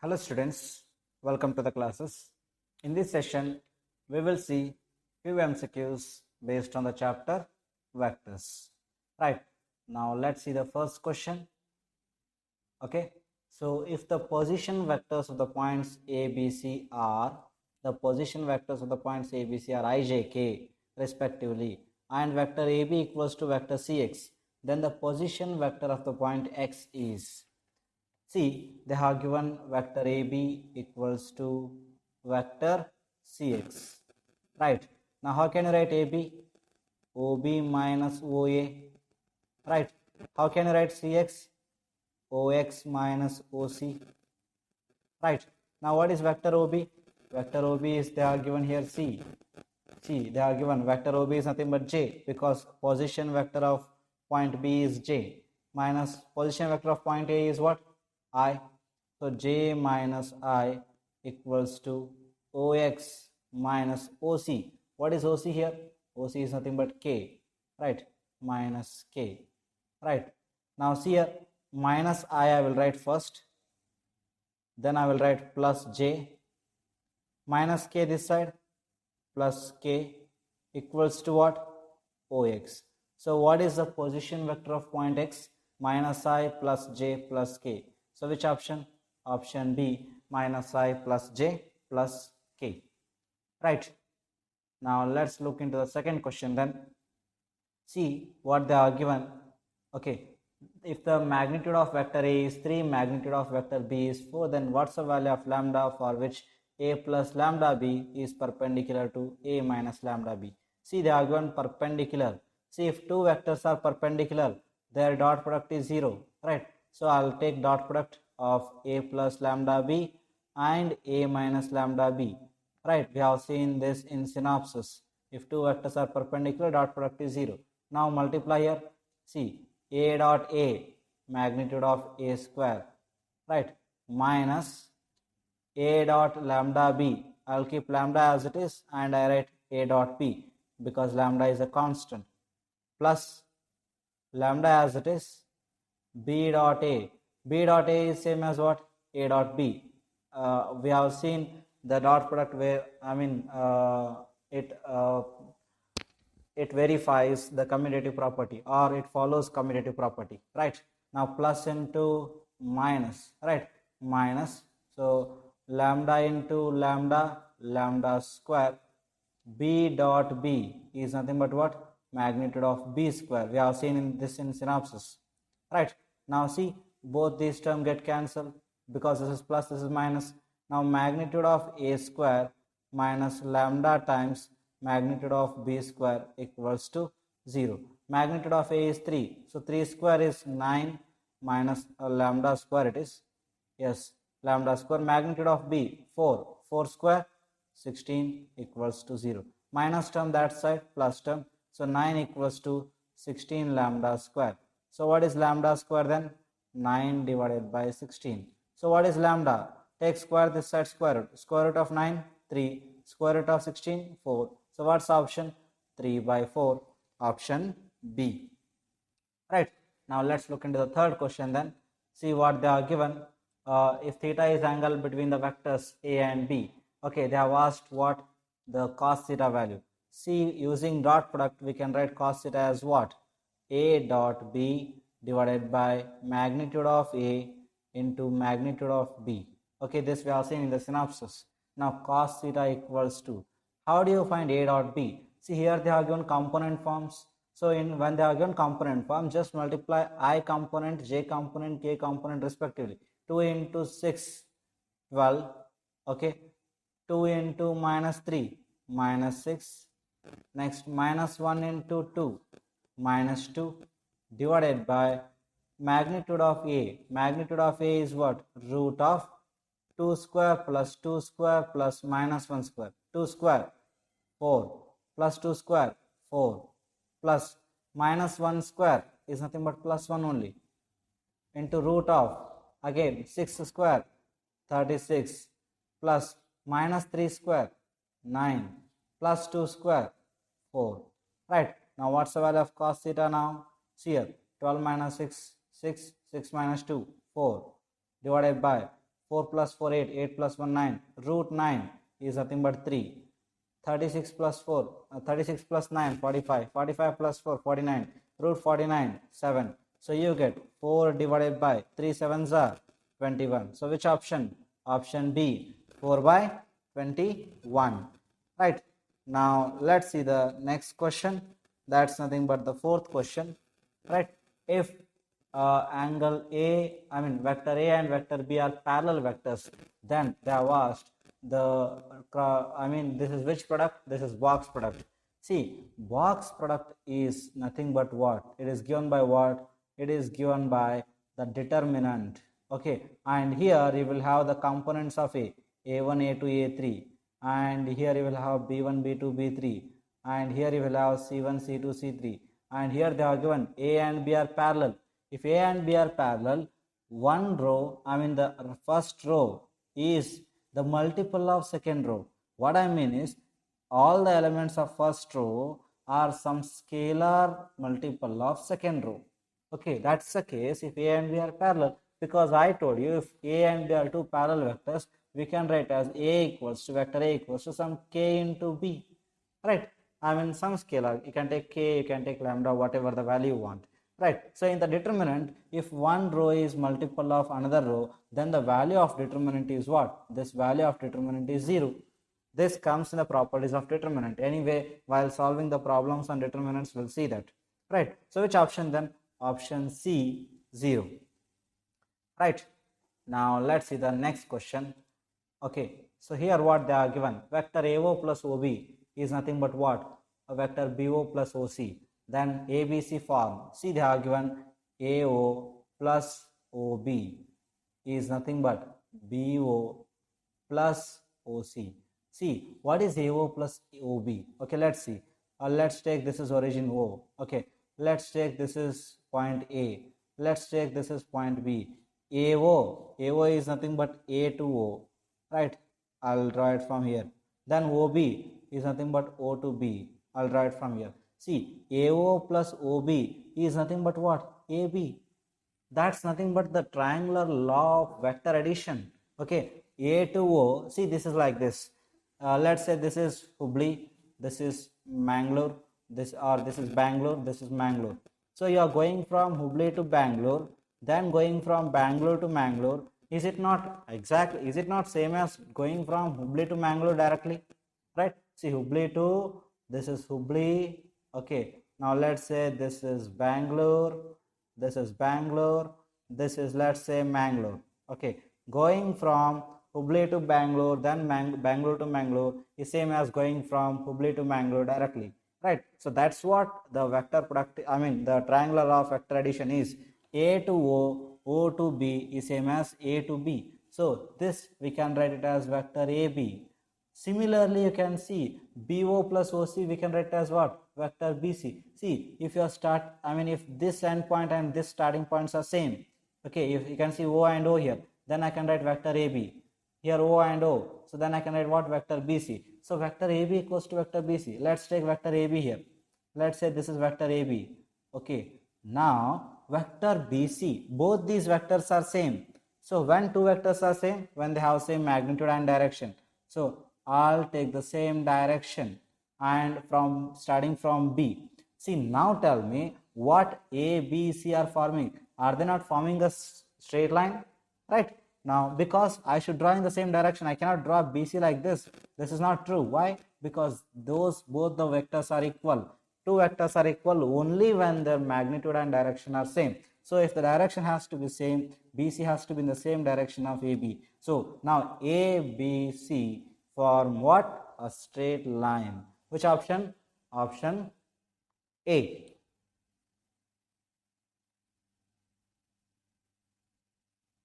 Hello students, welcome to the classes. In this session, we will see few MCQs based on the chapter vectors. Right, now let's see the first question. Okay, so if the position vectors of the points A, B, C are, the position vectors of the points A, B, C are I, J, K respectively, and vector AB equals to vector Cx, then the position vector of the point X is. See, they have given vector AB equals to vector Cx. Right. Now, how can you write AB? OB minus OA. Right. How can you write Cx? OX minus OC. Right. Now, what is vector OB? Vector OB is, they are given here C. See, they are given vector OB is nothing but J, because position vector of point B is J, minus position vector of point A is what? I. So J minus I equals to OX minus OC. What is OC here? OC is nothing but K, right? Minus K, right? Now see here, minus I will write first, then I will write plus J, minus K this side, plus K equals to what? OX. So what is the position vector of point X? Minus I plus J plus K. So which option? Option B, minus I plus J plus K. Right. Now let's look into the second question then. See what they are given. Okay. If the magnitude of vector A is 3, magnitude of vector B is 4, then what's the value of lambda for which A plus lambda B is perpendicular to A minus lambda B? See, they are given perpendicular. See, if two vectors are perpendicular, their dot product is 0, right? So I'll take dot product of A plus lambda B and A minus lambda B, right? We have seen this in synopsis. If two vectors are perpendicular, dot product is 0. Now multiply here. See, A dot A, magnitude of A square, right, minus A dot lambda B. I'll keep lambda as it is and I write A dot B because lambda is a constant, plus lambda as it is, B dot A. B dot A is same as what? A dot B. We have seen the dot product where, it verifies the commutative property, or it follows commutative property, right? Now plus into minus, right? Minus, so lambda into lambda, lambda square. B dot B is nothing but what? Magnitude of B square. We have seen in this in synopsis, right? Now see, both these terms get cancelled because this is plus, this is minus. Now magnitude of A square minus lambda times magnitude of B square equals to 0. Magnitude of A is 3. So 3 square is 9 minus lambda square it is. Yes, lambda square. Magnitude of B 4. 4 square 16 equals to 0. Minus term that side, plus term. So 9 equals to 16 lambda square. So what is lambda square then? 9 divided by 16. So what is lambda? Take square this side, square root. Square root of 9, 3. Square root of 16, 4. So what's option? 3 by 4. Option B. Right. Now let's look into the third question then. See what they are given. If theta is angle between the vectors A and B. Okay, they have asked what the cos theta value. See, using dot product, we can write cos theta as what? A dot B divided by magnitude of A into magnitude of B. Okay, this we have seen in the synopsis. Now cos theta equals to, how do you find A dot B? See, here they have given component forms. So when they are given component form, just multiply I component, J component, K component respectively. 2 into 6, 12. Okay, 2 into minus 3, minus 6. Next, minus 1 into 2, minus 2, divided by magnitude of A. Magnitude of A is what? Root of 2 square plus 2 square plus minus 1 square. 2 square, 4, plus 2 square, 4, plus minus 1 square is nothing but plus 1 only, into root of, again 6 square, 36, plus minus 3 square, 9, plus 2 square, 4. Right. Now what's the value of cos theta now? See here, 12 minus 6, 6, 6 minus 2, 4, divided by 4 plus 4, 8. 8 plus 1, 9. Root 9 is nothing but 3. 36 plus 4, 36 plus 9, 45. 45 plus 4, 49. Root 49, 7. So you get 4 divided by 3 sevens are 21. So which option? Option B, 4 by 21. Right. Now let's see the next question. That's nothing but the fourth question. Right. If angle A, vector A and vector B are parallel vectors, then they have asked this is which product? This is box product. See, box product is nothing but what? It is given by what? It is given by the determinant. Okay, and here you will have the components of A, A1, A2, A3, and here you will have B1, B2, B3, and here you will have C1, C2, C3, and here they are given A and B are parallel. If A and B are parallel, one row, the first row is the multiple of second row. What I mean is, all the elements of first row are some scalar multiple of second row. Okay, that's the case if A and B are parallel, because I told you if A and B are two parallel vectors, we can write as A equals to vector A equals to some K into B, right? Some scalar, you can take K, you can take lambda, whatever the value you want, right? So in the determinant, if one row is multiple of another row, then the value of determinant is what? This value of determinant is 0. This comes in the properties of determinant. Anyway, while solving the problems on determinants, we'll see that, right? So which option then? Option C, 0. Right. Now let's see the next question. Okay, so here what they are given, vector AO plus OB is nothing but what? A vector BO plus OC. Then ABC form. See, they are given AO plus OB is nothing but BO plus OC. See, what is AO plus OB? Okay, let's see. Let's take this is origin O. Okay, let's take this is point A. Let's take this is point B. AO is nothing but A to O, right? I'll draw it from here. Then OB is nothing but O to B. I'll draw it from here. See, AO plus OB is nothing but what? AB. That's nothing but the triangular law of vector addition. Okay, A to O. See, this is like this. Let's say this is Hubli, this is Mangalore, this is Bangalore, this is Mangalore. So you are going from Hubli to Bangalore, then going from Bangalore to Mangalore. Is it not exactly, is it not same as going from Hubli to Mangalore directly, right? See, Hubli to, this is Hubli. Okay, now let's say this is Bangalore, this is Bangalore, this is, let's say, Mangalore. Okay, going from Hubli to Bangalore, then Bangalore to Mangalore is same as going from Hubli to Mangalore directly, right? So that's what the vector product, the triangular law of vector addition is. A to O, O to B is same as A to B. So this we can write it as vector AB. Similarly, you can see BO plus OC we can write as what? Vector BC. See, if you start, if this end point and this starting points are same, okay, if you can see O and O here, then I can write vector AB. Here O and O, so then I can write what? Vector BC. So vector AB equals to vector BC. Let's take vector AB here. Let's say this is vector AB. Okay, now vector BC, both these vectors are same. So when two vectors are same, when they have same magnitude and direction. So I'll take the same direction and from starting from B. See, now tell me what A, B, C are forming. Are they not forming a straight line? Right? Now, because I should draw in the same direction, I cannot draw BC like this. This is not true. Why? Because both the vectors are equal. Two vectors are equal only when their magnitude and direction are same. So if the direction has to be same, BC has to be in the same direction of AB. So now ABC form what? A straight line. Which option? Option A.